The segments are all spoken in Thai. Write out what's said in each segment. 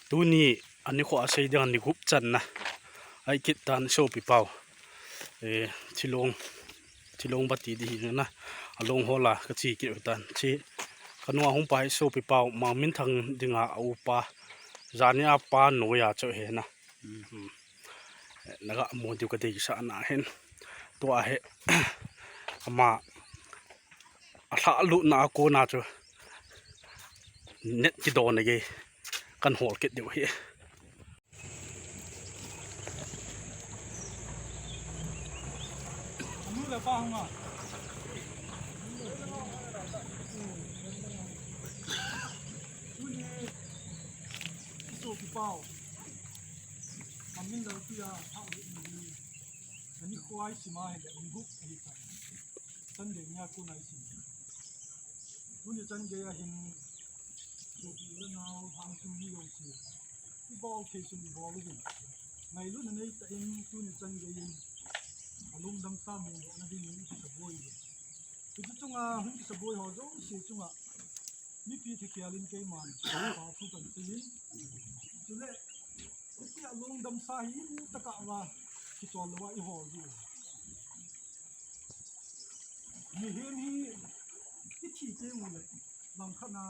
tu ni ani kho asei dang ni gup chan na ai kit tan so pi pau thilong bati di na along hola ka chi ki tan chi kanwa hung pai so pi pau ma min thang dinga au pa zania pa no ya cho he na naga mo diu ka te sa na hen to a he ama atha lu na ko na cho net ki don ge kan hol ke diu he là ba không à? Số cái bao, mình đầu tiên thao luyện mình, mình khoai xí mai để mình hút cái gì chân để nhà cô này xí, cô này chân cái hình số cái nào thằng chung đi đâu xí, cái bao thì xí cái bao luôn, ngày lúc này tại em cô này chân cái hình lung đâm sa mù nó đi những cái sập bôi thì chúng không cái sập bôi họ giống như chúng mi pi thì kia lên cái màn họ thu tận cái lín cho nên cái lung đâm sa hi tất cả là cái tròn là vậy họ gì mi hiền hi cái chỉ cái mù này làm khăn na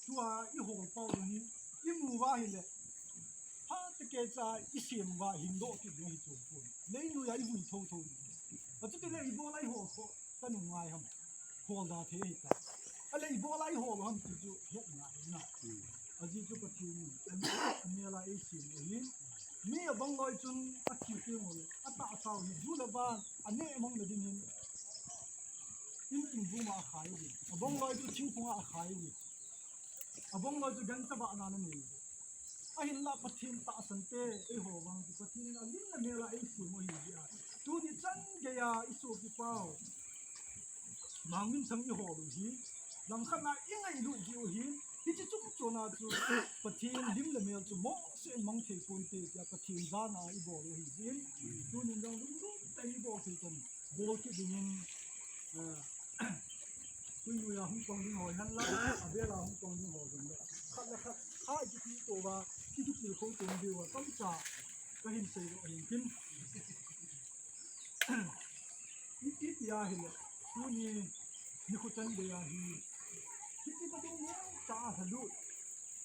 chua cái hồ bao rồi cái mù va hi này ha cái cái xiêm va hình độ cái gì chụp lấy nuôi ai hủy thâu thâu và chúng tôi lấy bộ lại hồ cái nụ ngoài không hồ ra thế hết à lấy bộ lại hồ không thì chú hết ngại nè à chỉ chú có tiền anh là ấy xin rồi mi ở bang loi chun à chỉ tiền rồi à tạo sao thì chú là ba anh ấy mong là đi nhìn in bung mà khai đi à bang loi chú chinh phong à khai đi à bang loi chú gan sa ba anh này ai là phát triển tạo sản tế ai hồ vang thì phát triển là linh là nghe là ai xin mua gì à tu đi chân cái à isu cái bao mang min sang yêu hồ luôn hi làm khát na yên ai luôn yêu hi thì chỉ chúng cho na chú phát triển linh là nghe chú mỏ sẽ mang theo con tế ya phát triển ra na i bỏ luôn hi tu nên đang đúng đúng tay bỏ thì cần bỏ cái gì nên tôi nuôi là không còn đi hỏi hắn lắm à bây là không còn đi hỏi rồi đấy khát là khát hai cái tổ và cái kiểu không tồn điều và tâm trạng cái hình xây dựng hình kinh ít ya hi le tu ni ko chan de ya hi kiti ba dong ya ta halu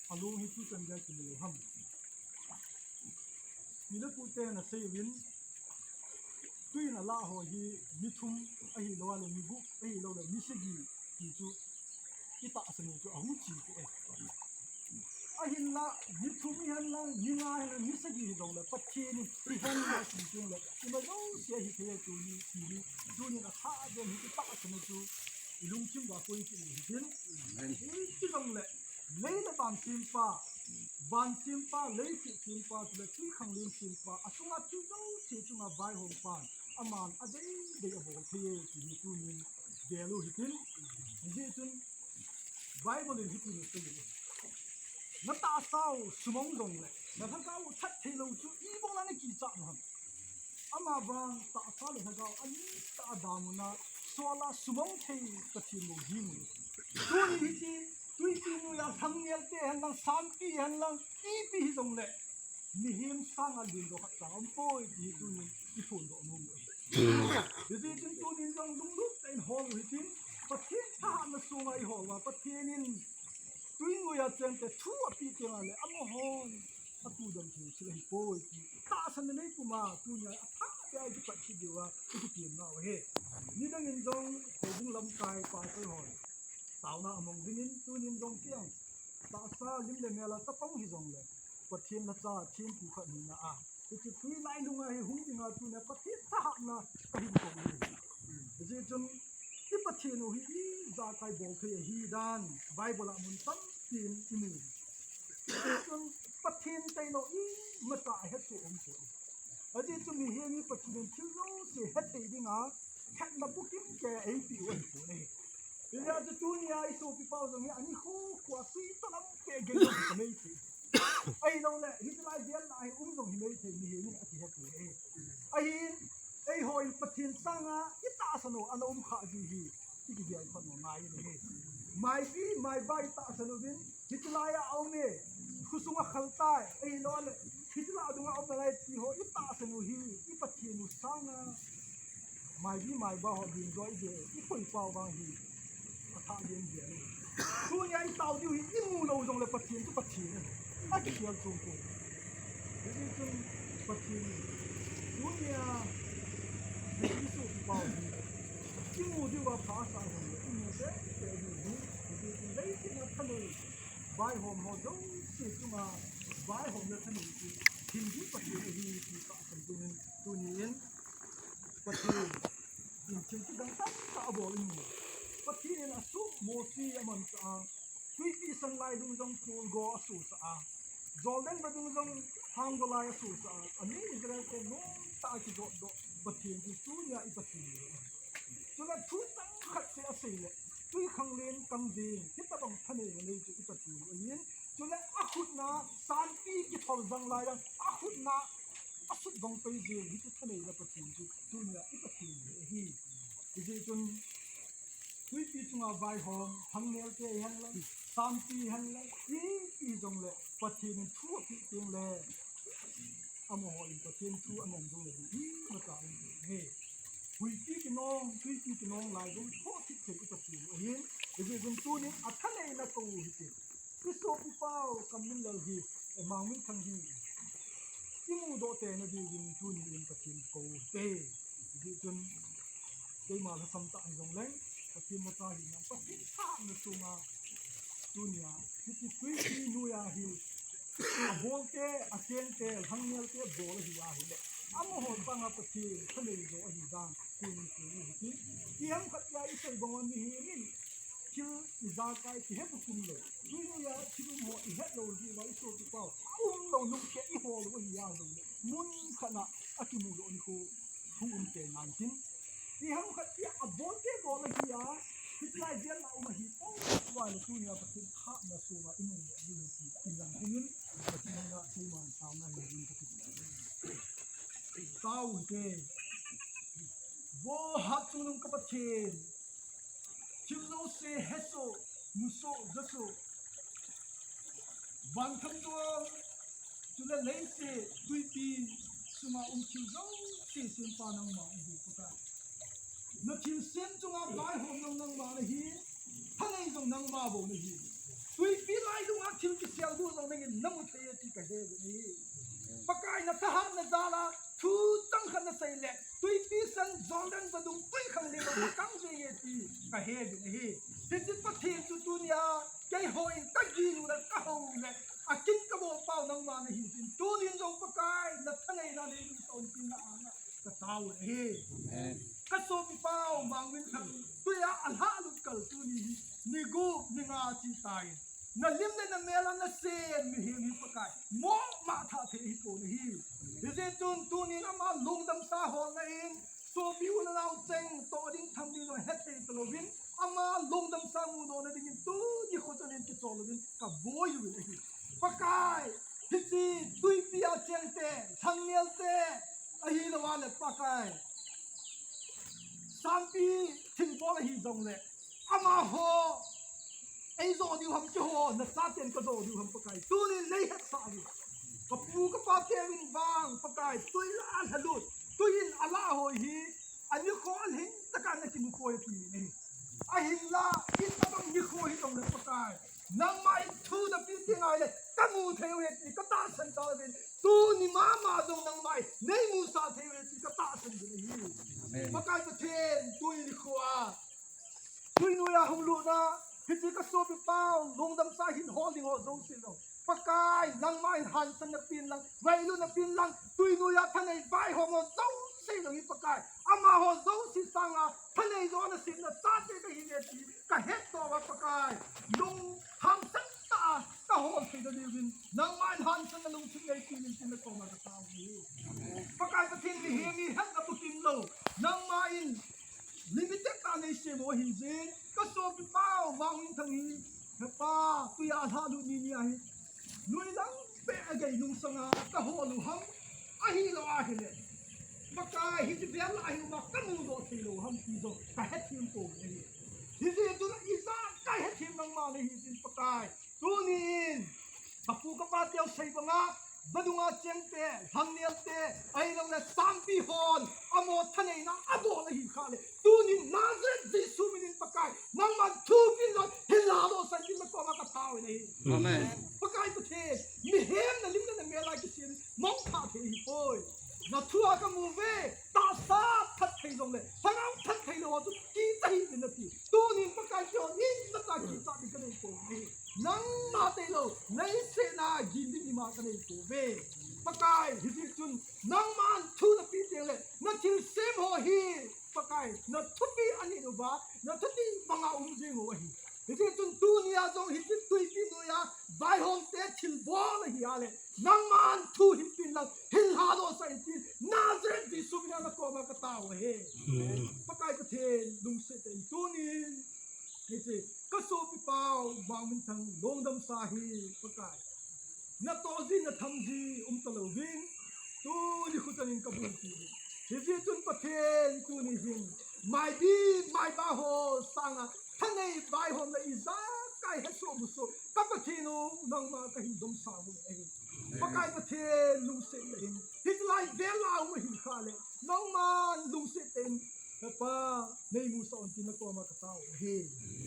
alu hi tu chan ja ki le ham ni le pu te na sei win tu na la ho hi mi thum a hi lo le mi bu a hi lo le mi se gi ki chu ki ta sa ni chu a hu chi ke a hin la mi thum hi han la ni nga hi mi se gi dong le pat chi ni ti han la chi chung le i ma lo se hi ke tu ni ti ni tu ni na tha de hi ki ta sa ni chu i lung chim wa ko ki ni hin ti dong le le la ban sim pa le si sim pa le ti khang lim sim pa a sunga chu zo chi chunga bai hong pan aman a dei de a bol the ki ni tu ni de lu hi tin ji chun bible hi ti ni te nó ta sao sumong dong le na thang ka u that the lo chu i bol na ki cha ma ama bang ta sa le ka ani ta da mu na so la sumong the ka thi lo hi mu tu ni hi ti tui ti nu ya thang yel te han lang sam pi han lang i pi hi dong le mi him sang a din do ka cham poi ti tu ni i phun do mu de ji tin tu ni dong lung lu ten hol hi tin pa thi tha na su ngai hol wa pa thi nin tui nu ya chen te thu a pi te le amo hon a tu dam chi chi hi poi ti ta san ne ku ma tu ni a tha te ai ti pa chi de wa ti ti na wa he ni dang in dong ko bung lam kai pa ko hol tao na among dingin tu nin dong kiang ta sa lim le mela ta pong hi dong le pathian la cha thien ku kha ni na a ti thui lai lunga hi hung dinga tu na pathian ta na ka hin ko ni je chum ti pathian o hi za kai bol the hi dan bible amun tam tin imu chum pathian tai no i ma ta het tu om ko a je chum hi ni pathian chu zo se het te dinga khat na bukim ke ai pi wan ko ne bây giờ tôi ni ai số bị bao giờ nghe anh khô quả suy tất lắm cái cái gì cái này thì ai đâu lẽ hiện tại giờ lại dùng hiện nay thì mình hiện tại hết rồi ai hồi phát triển sang á ít ta sao nó anh khá gì cái gì anh phân nó ngay này mai bay ta sao nó đến hiện tại ông này khu sung khal ใต้ไอ้ร้อนเลยพิจารณาดูว่าเอาอะไรที่หัวอีตาสนุฮีอีปัจเจนุสางนะไม่ดีไม่บ้าหบินร้อยเดียวอีคนเฝ้าบางฮีอาทาเย็นเดียวตัวใหญ่เต่าอยู่อีมูเราจงเลยปัจเจนก็ปัจเจนอาจจะเกี่ยวจงกูนี่จงปัจเจนตัวใหญ่ไม่ดีสุดเฝ้าอีมูดีว่าภาษาของอีมูเด็กเด็กอยู่นี่เลยที่นักทะเลใบหอมหอมจงสิจุมาใบหอมนักทะเลที่ทิ้งที่ปัจเจนที่ที่ก็เป็นตัวนี้ปัจเจนจริงๆที่ดังตั้งตาบอลนี่ปัจเจนอาสุโมซีมันสะทุยปีสังไลดูจงพูลโกอาสุสะจอลเดนมาดูจงฮังโกไลอาสุสะอันนี้อิสราเอลก็โน้ตาที่โดปัจเจนที่ตัวใหญ่ปัจเจนจนแล้วทุยตั้งขัดเสียสิเลยทุยขังเลนกำดีที่ตะบังทะเลในจุดปัจเจนอันนี้จนแล้วอาขุดนาสารปีที่ทอลจังไลดังอาขุดนาอาสุดบังไปเจอที่ทะเลในปัจเจนจุดตัวใหญ่ปัจเจนฮีที่จนทุยปีจงอาใบหอมทั้งเนื้อเกยหันเลยสามปีหันเลยอีจงเลยปัจเจนทั่วที่เตียงเลยอโมหอินปัจเจนทั่วอโมจงเลยมาจากเฮ้ทุยปีกินองทุยปีกินองลายจงทั่วที่เตียงปัจเจนเห็นที่จงตัวนี้อัฐเนยละกูฮิตที่โซปิเป้ากำมินเลยฮีมังมินทังฮีที่มูโดเตนดีวินตัวนี้ปัจเจนกูเตที่จนได้มาทำต่างจงเลยปัจเจนมาตายนะปัจเจนข้ามในตัวมาตัวนี้ที่ทุยปีนุยาฮีโบลเตอาเจนเตหังเนลเตโบลฮียาฮีเลยอาโมโหปังอาปัจเจนทะเลโดฮีดังตัวนี้ตัวนี้ที่ยังขัดยาอิสระบางวันนี้นี่คิวอิจาร์ไกที่เฮบุคุมเลยตัวนี้ยาคิวโมอิเฮโลดีไว้โซ่ที่เป้าเรานุ่งแค่อีโฮลว่าฮียาเลยมุนขณะอากิมูโดนี่คูทุ่งเตนันทินที่ยังขัดยาโบลเตโบลฮียาที่ไล่เดียร์เรามาฮีโอ้ว่าเลยตัวนี้ปัจเจนข้ามาสู้ว่าอิมูโดดีสิอินลังที่นี่ปัจเจนก็ที่มันสาวนั่นเลยปัจเจนเต้าเจโบฮัตตุนุงกับปัจเจนคิวโนเซเฮโซมุโซเจโซบังคัมตัวจุลเลเซตุยปีสุมาคิวโซเซเซนปานังมาอีกก็นักคิวเซนจงอาบายหอมนังมาเลยฮีท่านเองจงนังมาบ่เลยฮีตุยปีไล่จงอาคิวที่เสียดูจงนั่งน้ำมันเทียที่กระเด็นนี่ปากกายนักทหารนักดาราทูตั้งขันนักเซเลตุยปีสันจอร์แดนประดุงตุยขังเลี้ยงกังเสียที่กระเฮ็ดนี่ที่จิตปะเทียนจุดตัวนี้แกหอยตะกี้อยู่แล้วก็หูเลยอากินกระบอกเป่านังมาในหินตัวนี้จงปากกายนักท่านเองนั่นเองตอนกินอาหารก็เต้าเลยก็โซบิเป้ามังวินทังตัวยาอัลฮาลุกลตัวนี้นิกูนิงาจีตายนั่นลิมเนี่ยนั่นเมลันนั่นเซนมีหินปากกายโมมาท่าเทียโกนี่ที่เจจุนตัวนี้นะมาลุงดำซาหอนนั่นเองโซบิวนั่นเอาเจงตัวดิ้งทำดีเลยเฮ็ดเองตลอดวินอามาลุงดำซามูโดนั่นดิ้งตัวยี่คนจะเล่นกิจวัตรวินกับโบยอยู่เลยปากกายที่จีตุยปีอาเจงเตทังเนียลเตไอ้ฮีละวันเลยปากกายสามปีถึงบอลฮีจงเลยอามาโฮไอ้โซดิวฮัมจะโฮนักซาเจนก็โซดิวฮัมปากกายตัวนี้เลยเฮ็ดสาวิกับปูกับปาเทวินบางปากกายตุยละอันฮัลโหลตุยอัลลาโฮฮีอันนี้ขออันหินตะการนักกินโคยปีนี่ไอ้หินละอินตะบังยี่โคยตรงเลยปากกายนังไม่ทูดับปีที่ไงเลยตั้งมูเทวเฮติก็ตาสันตาเป็นตัวนี้มาตรงนังไม่ในมูซาเทวเฮติก็ตาสันเป็นฮีปากกายประเทศตุยนี่ขวาตุยนุยาหงลูนะพิจิกโซบิเป้าลงดำซาหินหอดิงหอดงสิลงปากกายนังไม่หันสันนับปีนลังไว้ลุนับปีนลังตุยนุยาท่านในใบหงดงสิลงอีปากกายอามาหงดงสิสังอาท่านในโซนสินนะตาเจก็หินเอติก็เฮ็ดตัวปากกายลงหันสันตาก็หงสิเดวินนังไม่หันสันลุงสิในปีนสินก็มาตาวีปากกายประเทศมีเฮมีฮันกับปุกินโลนังไม่ลิมิเต็ดการในเชมโอหินเจนก็โซบิเป้ามังวินทังฮีเฮป้าตุยอาธาลุนีนี่ไอนุยลังเปะไอนุงสังอาตะโฮลุฮัมไอฮีโลอาฮิเลปากกายฮิจิเบียลอาฮิมากัมูโดสิโลฮัมทีโซกะเฮทีมโกเอฮิจิตุนอิซากะเฮทีมนังมาในฮิจิปากกายตูนิน ตะปูกระปาเตียวใส่บังอาบดุงอาเจงเตะหังเนียลเตะไอ้เราเนี่ยสามปีฮอนอโมทะเนนะอโบเลยหิขาเลยตูนี่นาเซดิสุมินินปะกายนังมันทูบินลอยเฮลาโลสันติมันก็มากระทาวเลยปะกายประเทศมีเฮมนะลิมนะเมลัยกิเซียนมองขาเทหิโอยนาทัวกับมูเวตาซาทัดไทยลงเลยพระเราทัดไทยลงว่าตุกีใจเป็นนาทีตูนี่ปะกายเจ้านี่นักการกีฬาเป็นกันเองโกเวนังนาเตโลในเซนายินดีมากันเองโกเวปะกายฮิจิจุนนังมันทูนักปีเตียงเลยนักจิลเซมโฮฮีปะกายนักทุบปีอันนี้ดูบ้านักทุบปีบังอาเจงโฮฮีฮิจิจุนตูนี่อาจงฮิจิตุยปีนุยาไบฮงเตชิลบอลฮีอะไรนังมันทูฮิปินลังฮิลฮาโดไซตินาเซนดิสุบินานักโกมากระตาวเฮปะกายประเทศลุงเซเตนตูนี่นี่สิก็โซปิเปาบางมินทังลงดำสาฮีปะกายนัตโตซินนัทำจีตะลวินตูนี่ขุดนินกับบุญทีฮิจิจุนประเทศตูนี่หินไม่ดีไม่บ้าโฮสังอ่ะท่านในใบโฮมเลยอิซ่าไก่ให้โซบุโซกับประเทศนู้นังมากับหินดมสาวุเองปะกายประเทศลุงเซเองฮิตไลเวลาอุหินขาเลยน้องมันลุงเซเองแต่ป้าในมูสอนที่นักตัวมากระเต้าเฮ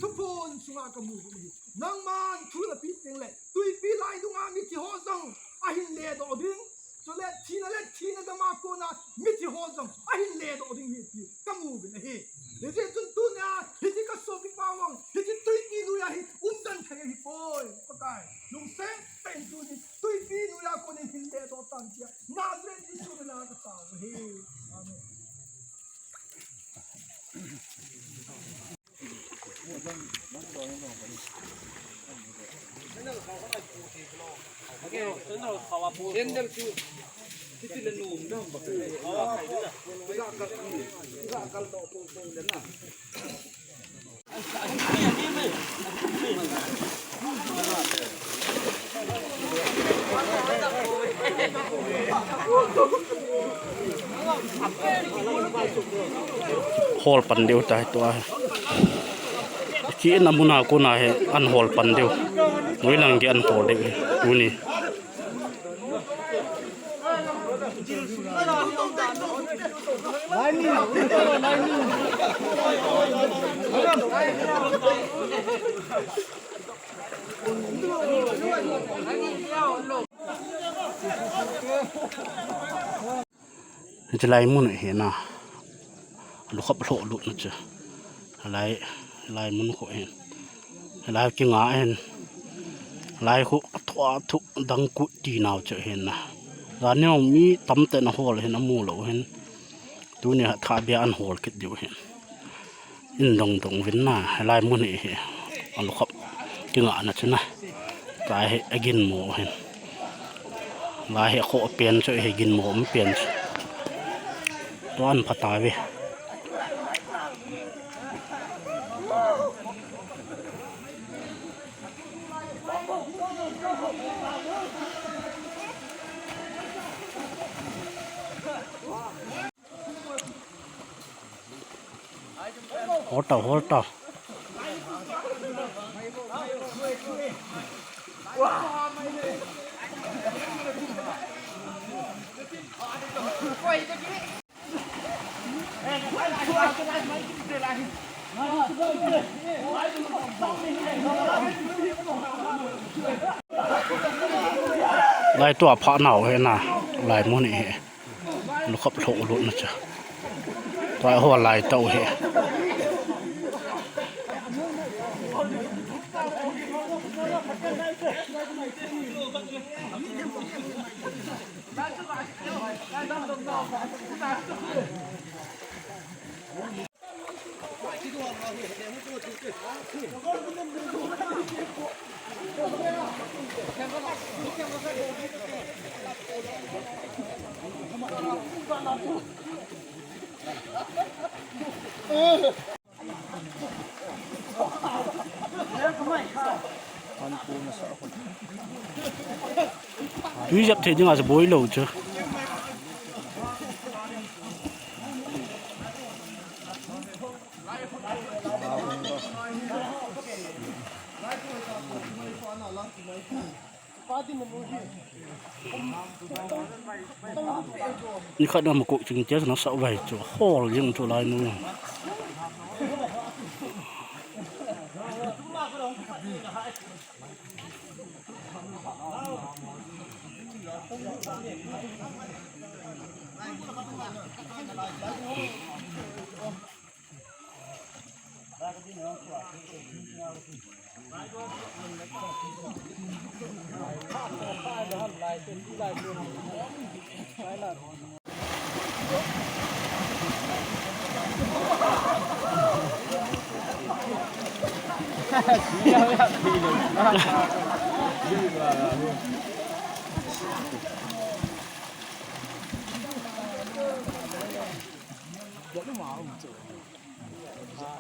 ทุกคนสุรากับมูนี่นังมันทุละปีเองเลยตุยปีไลดุงอามิจิโฮซังอาหินเลดอดิงจนเล็ดทีนั่นดมาโกนามิจิโฮซังอาหินเลดอดิงเฮตีกับมูเป็นเฮเดี๋ยวจนตุนยาเฮจิก็โซบิปาวังเฮจิตุยปีนุยาเฮดันเทฮิโปยปะกายลุงเซเป็นตุนี่ตุยปีนุยาคนหินเลดอตันเจียนาเซนดิสุเวลากระเต้าเฮอาเมนฮอลปันเดียวใจตัวที่น้ำมุนากูน่าเห็นอันฮอลปันเดียวนุ่ยหลังที่อันฮอลเดียวดูนี่จะไล่มุนเห็นนะลูกขับโลลุนะจ๊ะไล่มุนเขาเห็นไล่กิงอาเห็นไล่เขาทัวทุกดังกุดีนาวจะเห็นนะร้านนี้มีตั้มเต็นหัวเลยเห็นน้ำมูเหลวเห็นตัวนี้ท่าเบียอันหัวกิดอยู่เห็นอินดงวินน่ะไล่มุนเห็นลูกขับกิงอานะจ๊ะนะไล่ให้กินหมูเห็นไล่ให้เขาเปลี่ยนจะให้กินหมูไม่เปลี่ยนตัวอันพัตตาเวโหดไล่ตัวพระเหนาเห็นนะไล่มุนี่ลูกขับโลลุนะจ๊ะตัวหัวไล่เต้าเฮ Tuy dập thế nhưng mà sẽ bối lâu chưa? Pati นี่ข้าดำมากุจึงเจ้าหน้าสาวไว้จ้ะโอ้ยยังตัวลายนู้น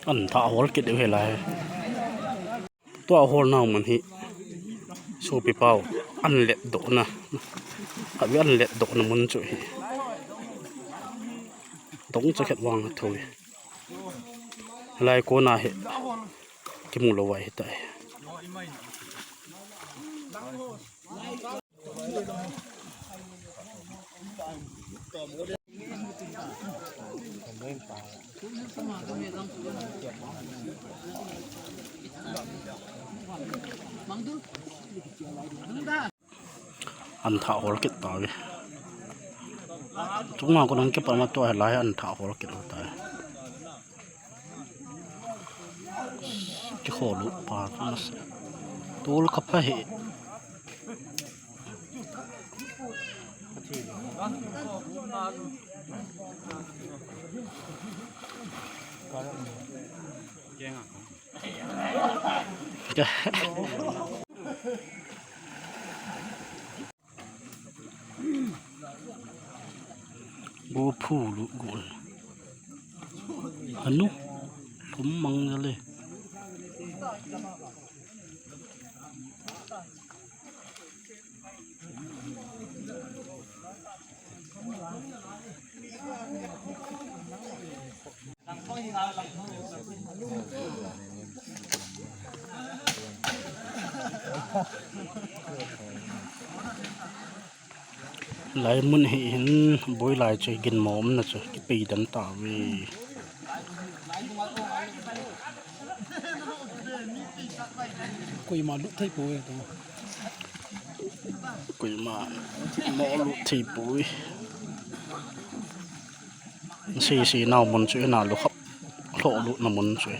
อันท่าหัวกิดเดี๋ยวเห็นไรตัวหัวน้องมันฮิโชว์ไปเป้าอันเล็ดโดนะอันอันเล็ดโดนะมันจุยตรงจะเข็ดวางถอยอะไรกูน่าเหตุที่มูลไว้แต่อันท่าหัวกิดตายจุงมาก็นั่งเก็บมาตัวให้ไล่อันท่าหัวกิดตายจะขอลุกปากนะตัวลูกขับไปบัวผู้ลูกกุลอันนู้นผมมังเลยหลายมันเห็นบ่อยหลายใจกินหมอมนะจ๊ะกิปีดันตาวีกุยมาลุกที่ปุ้ยตัวกุยมาหมอลุกที่ปุ้ยสีน่ามันช่วยน่าลุกครับโลลุกน่ามันช่วย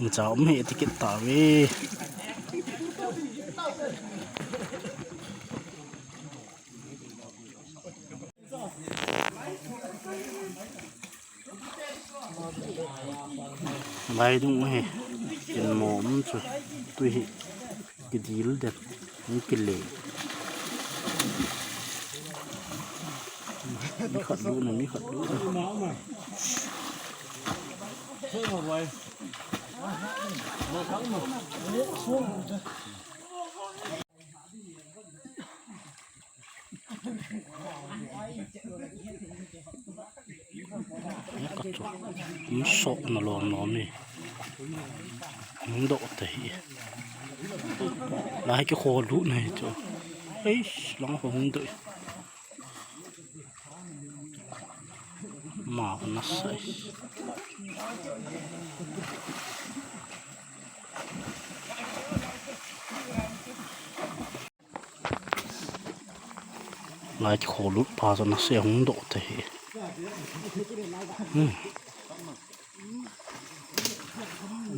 มันจะไม่ติดกินตาวีไล่ดูไหมกินหมอมสุดตัวหิกินดีลเด็ดนี่กินเลยมีขัดดูนะมีขัดดูมันสดนะลองน้องนี่มันโดดแต่แล้วให้แกโคลุหน่อยจ้ะเฮ้ยลองผมดูมาวันนั้นใส่ลายโคลุพาสนักเสียงโดดแต่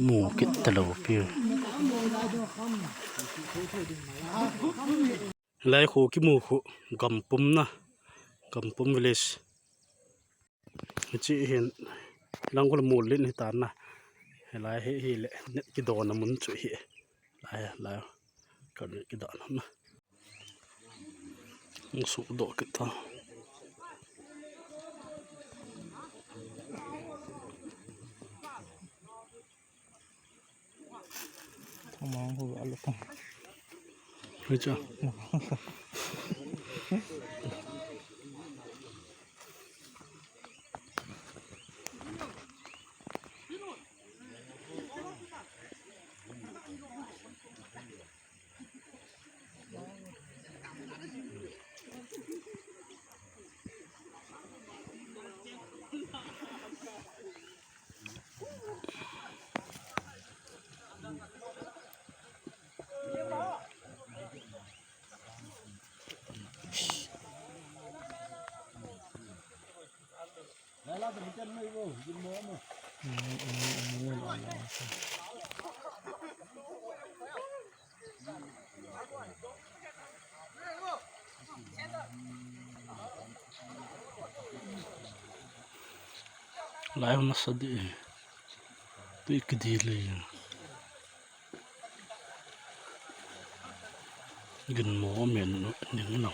หมูกิตตะโลเปียว lai khu ki mu khu gampum na gampum village chi hian langol mul lin hi tan na lai hi le net ki don na mun chu hi lai ka ne ki dan na su do ki ta mong hu alu pang rồi chưa lại mà sao đi tôi cái gì liền gần mỏ miền những lòng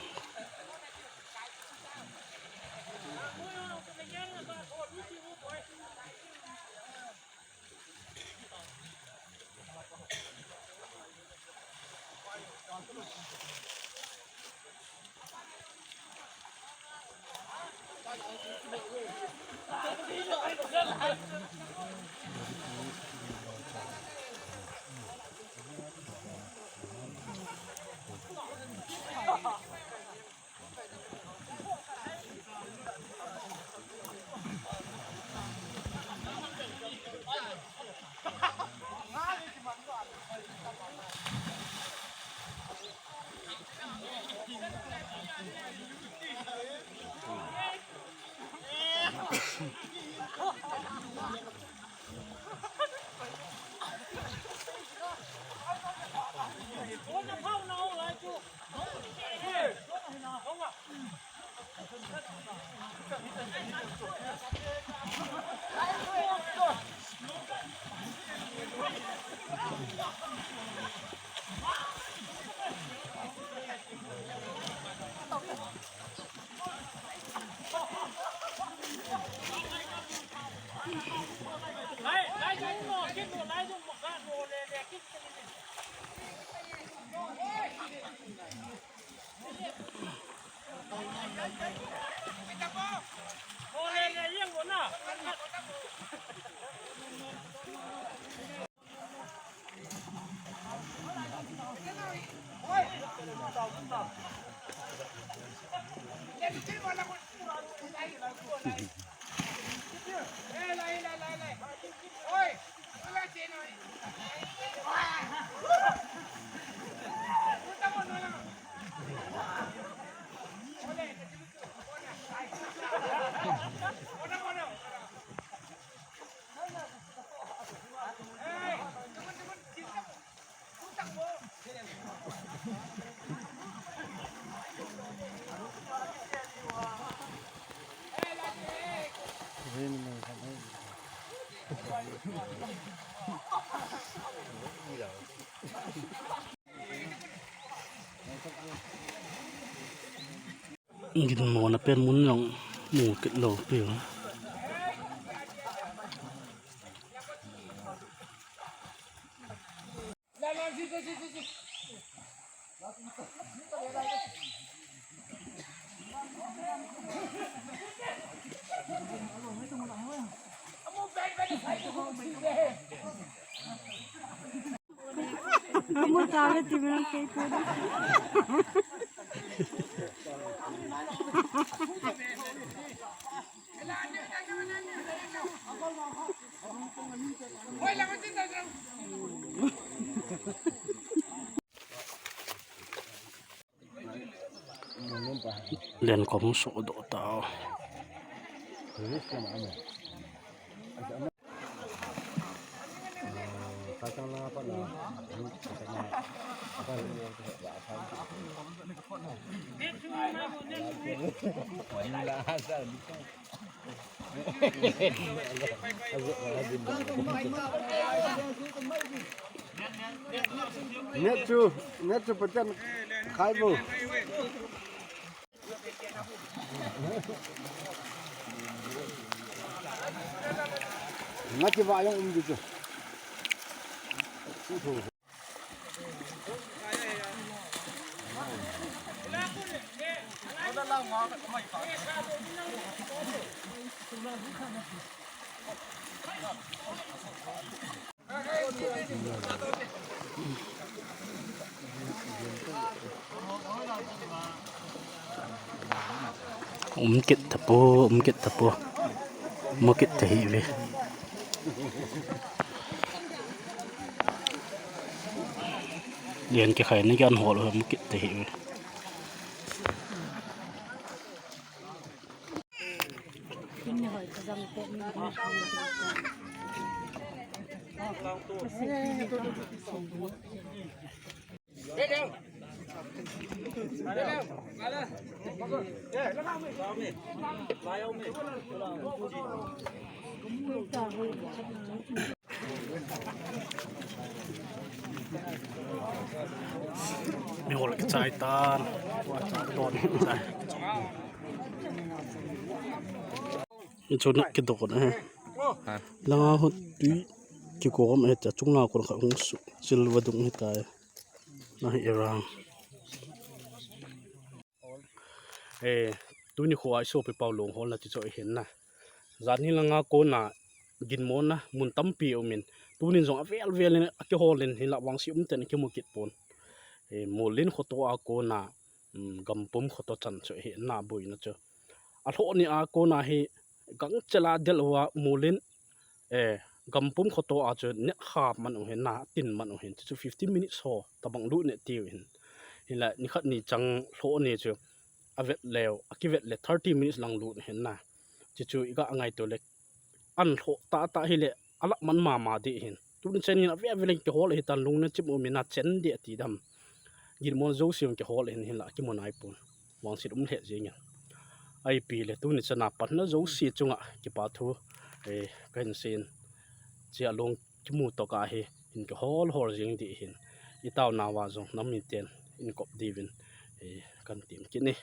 nhìn mỏ là bên muốn lòng mù cái lẩu biểu Kamu tahu di bilang kayak itu. liền có một số độ tạo net chu pachen khai bu ngati ba yang di chu Kit tapo kit tapo mo kit tahi ve liền cái khai nó gan hồ rồi mo kit tahi ve Ini hoy kazam ko ni mi hồ cái trái tan đòn trái chỗ này cái đồ này là hốt túi cái cổ mà hết chúng nào còn không silver đúng hết cái nó hiện ra túi này khóa số bị bao lồng hôn là chỉ cho hiện na giá như là ngã cô na gin môn na muốn tắm piêu mình túi này giống vel vel lên cái hồ lên thì là vàng xịm tên cái một kịch bồn mùa lên khóa to cô na gầm bấm khóa to chân cho hiện na bụi nó chưa hộ ni cô na hi gắng chela del wa mùa lên gầm bấm khóa to cho nét khap man hiện na tin man hiện cho 15 minutes ho tabang lu nét tiêu hiện là ni khát ni chẳng hộ ni chưa avet leo akivet le 30 minutes lang lu hen na chu iga angai to le an ho ta hi le ala man ma de hin tu chen ni ave ave ke hol hi tan lung na chim mi na chen de ti dam gin mon zo siam ke hol hin la ki mon ai pun wang sit he je nya ai pi le tu ni chana pat na zo si chunga ki pa thu kan sin chia long ki mu to ka hi in ke hol jing di hin itaw na wa zo nam mi ten in kop divin kan tim ki ni